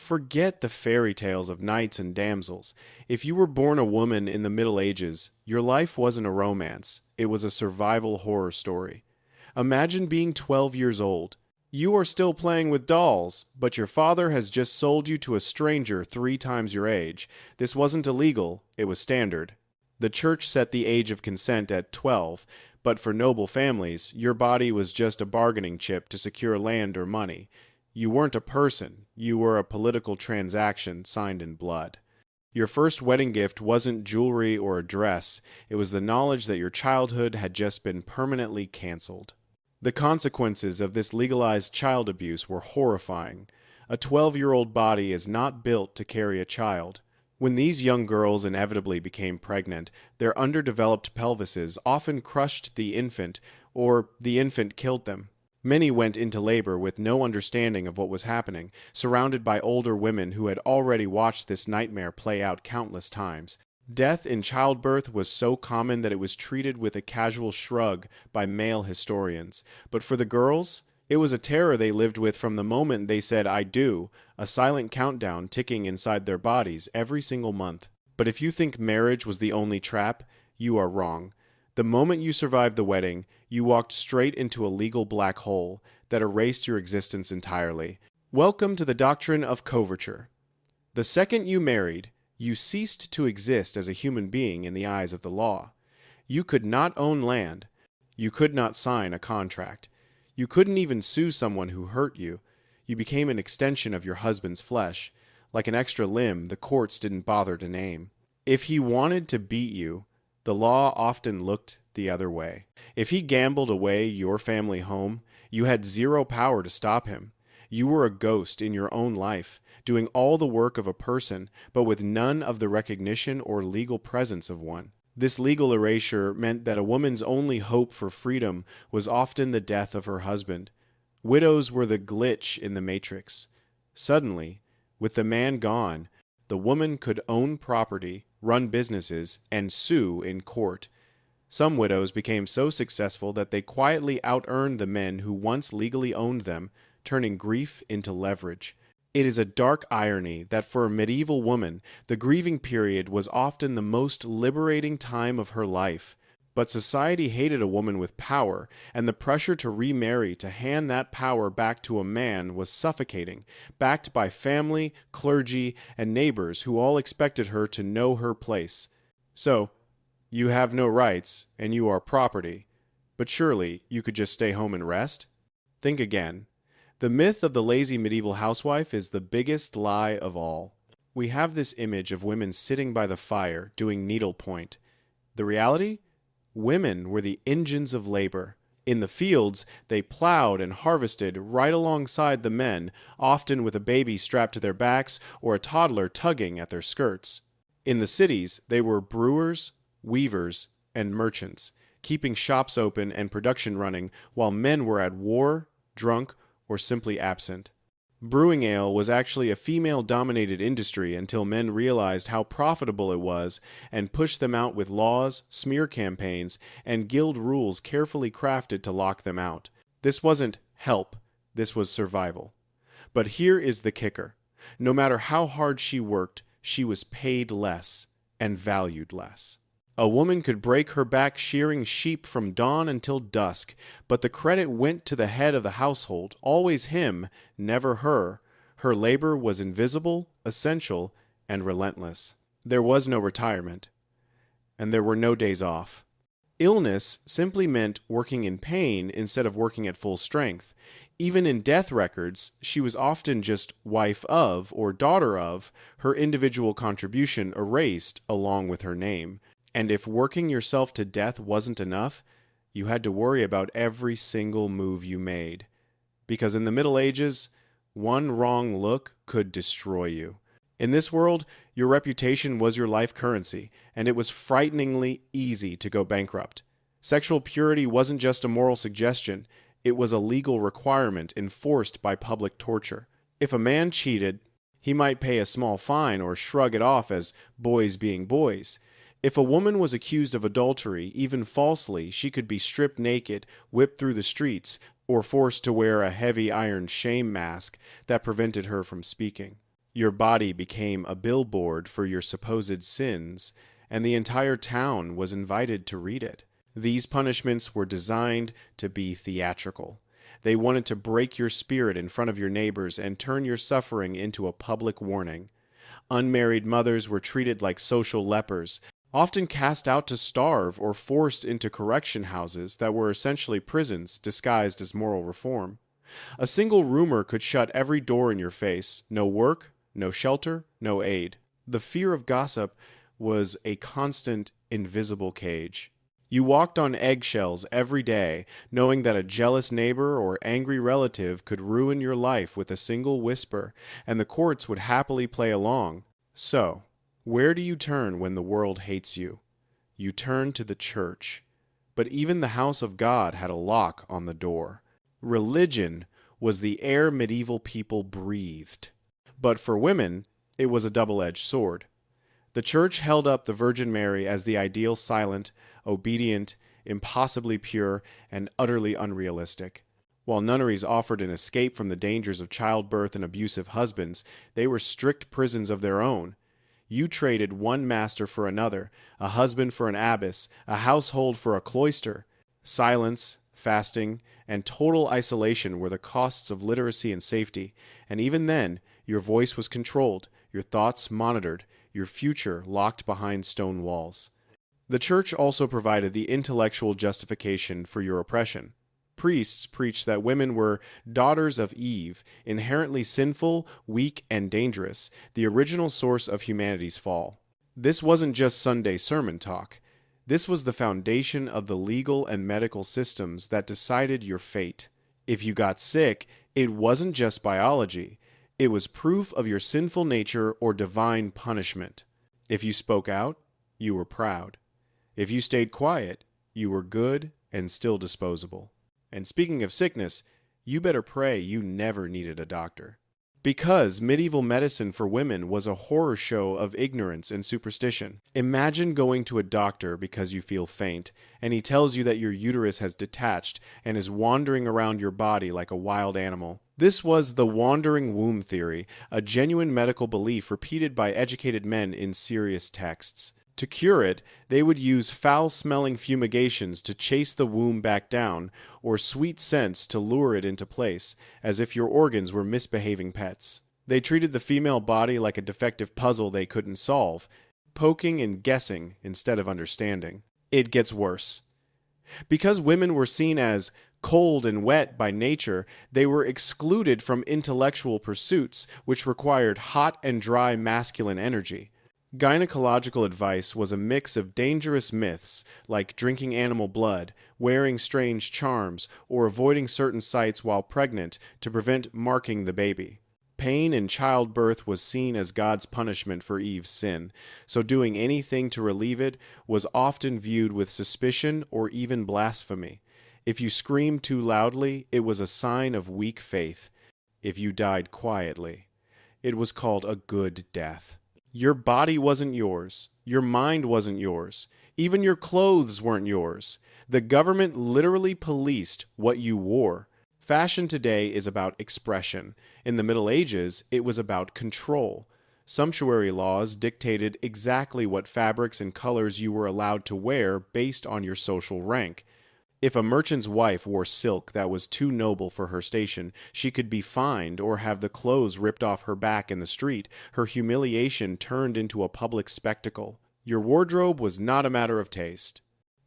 Forget the fairy tales of knights and damsels. If you were born a woman in the Middle Ages, your life wasn't a romance, it was a survival horror story. Imagine being 12 years old. You are still playing with dolls, but your father has just sold you to a stranger 3 times your age. This wasn't illegal, it was standard. The church set the age of consent at 12, but for noble families, your body was just a bargaining chip to secure land or money. You weren't a person, you were a political transaction signed in blood. Your first wedding gift wasn't jewelry or a dress, it was the knowledge that your childhood had just been permanently canceled. The consequences of this legalized child abuse were horrifying. A 12-year-old body is not built to carry a child. When these young girls inevitably became pregnant, their underdeveloped pelvises often crushed the infant, or the infant killed them. Many went into labor with no understanding of what was happening, surrounded by older women who had already watched this nightmare play out countless times. Death in childbirth was so common that it was treated with a casual shrug by male historians. But for the girls, it was a terror they lived with from the moment they said "I do," a silent countdown ticking inside their bodies every single month. But if you think marriage was the only trap, you are wrong. The moment you survived the wedding, you walked straight into a legal black hole that erased your existence entirely. Welcome to the doctrine of coverture. The second you married, you ceased to exist as a human being in the eyes of the law. You could not own land. You could not sign a contract. You couldn't even sue someone who hurt you. You became an extension of your husband's flesh, like an extra limb the courts didn't bother to name. If he wanted to beat you, the law often looked the other way. If he gambled away your family home, you had zero power to stop him. You were a ghost in your own life, doing all the work of a person, but with none of the recognition or legal presence of one. This legal erasure meant that a woman's only hope for freedom was often the death of her husband. Widows were the glitch in the matrix. Suddenly, with the man gone, the woman could own property, run businesses, and sue in court. Some widows became so successful that they quietly out-earned the men who once legally owned them, turning grief into leverage. It is a dark irony that for a medieval woman, the grieving period was often the most liberating time of her life. But society hated a woman with power, and the pressure to remarry to hand that power back to a man was suffocating, backed by family, clergy, and neighbors who all expected her to know her place. So, you have no rights, and you are property. But surely you could just stay home and rest? Think again. The myth of the lazy medieval housewife is the biggest lie of all. We have this image of women sitting by the fire doing needlepoint. The reality? Women were the engines of labor. In the fields, they plowed and harvested right alongside the men, often with a baby strapped to their backs or a toddler tugging at their skirts. In the cities, they were brewers, weavers, and merchants, keeping shops open and production running while men were at war, drunk, or simply absent. Brewing ale was actually a female-dominated industry until men realized how profitable it was and pushed them out with laws, smear campaigns, and guild rules carefully crafted to lock them out. This wasn't help, this was survival. But here is the kicker. No matter how hard she worked, she was paid less and valued less. A woman could break her back shearing sheep from dawn until dusk, but the credit went to the head of the household, always him, never her. Her labor was invisible, essential, and relentless. There was no retirement, and there were no days off. Illness simply meant working in pain instead of working at full strength. Even in death records, she was often just wife of or daughter of, her individual contribution erased along with her name. And if working yourself to death wasn't enough, you had to worry about every single move you made. Because in the Middle Ages, one wrong look could destroy you. In this world, your reputation was your life currency, and it was frighteningly easy to go bankrupt. Sexual purity wasn't just a moral suggestion, it was a legal requirement enforced by public torture. If a man cheated, he might pay a small fine or shrug it off as boys being boys. If a woman was accused of adultery, even falsely, she could be stripped naked, whipped through the streets, or forced to wear a heavy iron shame mask that prevented her from speaking. Your body became a billboard for your supposed sins, and the entire town was invited to read it. These punishments were designed to be theatrical. They wanted to break your spirit in front of your neighbors and turn your suffering into a public warning. Unmarried mothers were treated like social lepers, often cast out to starve or forced into correction houses that were essentially prisons disguised as moral reform. A single rumor could shut every door in your face. No work, no shelter, no aid. The fear of gossip was a constant, invisible cage. You walked on eggshells every day, knowing that a jealous neighbor or angry relative could ruin your life with a single whisper, and the courts would happily play along. So, where do you turn when the world hates you? You turn to the church. But even the house of God had a lock on the door. Religion was the air medieval people breathed. But for women, it was a double-edged sword. The church held up the Virgin Mary as the ideal silent, obedient, impossibly pure, and utterly unrealistic. While nunneries offered an escape from the dangers of childbirth and abusive husbands, they were strict prisons of their own. You traded one master for another, a husband for an abbess, a household for a cloister. Silence, fasting, and total isolation were the costs of literacy and safety, and even then, your voice was controlled, your thoughts monitored, your future locked behind stone walls. The church also provided the intellectual justification for your oppression. Priests preached that women were daughters of Eve, inherently sinful, weak, and dangerous, the original source of humanity's fall. This wasn't just Sunday sermon talk. This was the foundation of the legal and medical systems that decided your fate. If you got sick, it wasn't just biology. It was proof of your sinful nature or divine punishment. If you spoke out, you were proud. If you stayed quiet, you were good and still disposable. And speaking of sickness, you better pray you never needed a doctor. Because medieval medicine for women was a horror show of ignorance and superstition. Imagine going to a doctor because you feel faint, and he tells you that your uterus has detached and is wandering around your body like a wild animal. This was the wandering womb theory, a genuine medical belief repeated by educated men in serious texts. To cure it, they would use foul-smelling fumigations to chase the womb back down, or sweet scents to lure it into place, as if your organs were misbehaving pets. They treated the female body like a defective puzzle they couldn't solve, poking and guessing instead of understanding. It gets worse. Because women were seen as cold and wet by nature, they were excluded from intellectual pursuits, which required hot and dry masculine energy. Gynecological advice was a mix of dangerous myths, like drinking animal blood, wearing strange charms, or avoiding certain sites while pregnant to prevent marking the baby. Pain in childbirth was seen as God's punishment for Eve's sin, so doing anything to relieve it was often viewed with suspicion or even blasphemy. If you screamed too loudly, it was a sign of weak faith. If you died quietly, it was called a good death. Your body wasn't yours. Your mind wasn't yours. Even your clothes weren't yours. The government literally policed what you wore. Fashion today is about expression. In the Middle Ages, it was about control. Sumptuary laws dictated exactly what fabrics and colors you were allowed to wear based on your social rank. If a merchant's wife wore silk that was too noble for her station, she could be fined or have the clothes ripped off her back in the street, her humiliation turned into a public spectacle. Your wardrobe was not a matter of taste.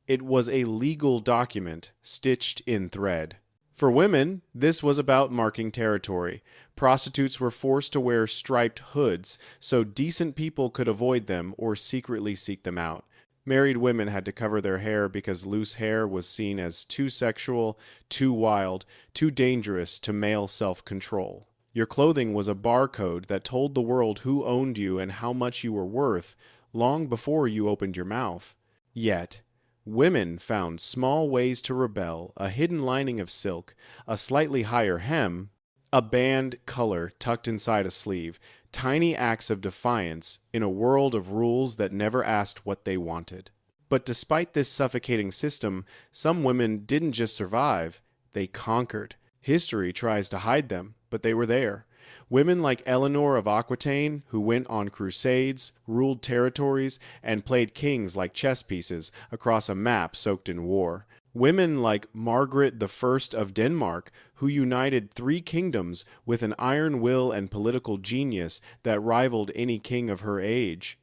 It was a legal document stitched in thread. For women, this was about marking territory. Prostitutes were forced to wear striped hoods so decent people could avoid them or secretly seek them out. Married women had to cover their hair because loose hair was seen as too sexual, too wild, too dangerous to male self-control. Your clothing was a barcode that told the world who owned you and how much you were worth long before you opened your mouth. Yet, women found small ways to rebel: a hidden lining of silk, a slightly higher hem, a band color tucked inside a sleeve, tiny acts of defiance in a world of rules that never asked what they wanted. But despite this suffocating system, some women didn't just survive, they conquered. History tries to hide them, but they were there. Women like Eleanor of Aquitaine, who went on crusades, ruled territories, and played kings like chess pieces across a map soaked in war. Women like Margaret I of Denmark, who united three kingdoms with an iron will and political genius that rivaled any king of her age.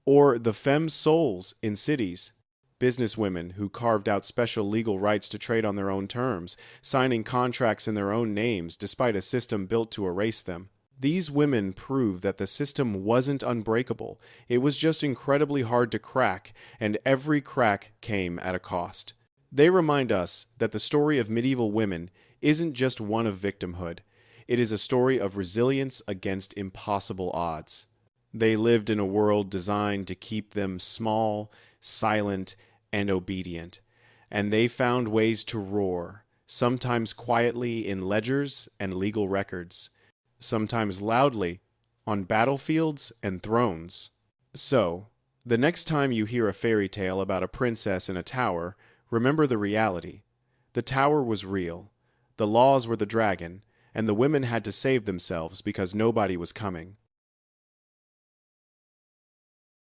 Or the femme souls in cities, businesswomen who carved out special legal rights to trade on their own terms, signing contracts in their own names despite a system built to erase them. These women prove that the system wasn't unbreakable, it was just incredibly hard to crack, and every crack came at a cost. They remind us that the story of medieval women isn't just one of victimhood, it is a story of resilience against impossible odds. They lived in a world designed to keep them small, silent, and obedient, and they found ways to roar, sometimes quietly in ledgers and legal records, sometimes loudly on battlefields and thrones. So, the next time you hear a fairy tale about a princess in a tower, remember the reality. The tower was real, the laws were the dragon, and the women had to save themselves because nobody was coming.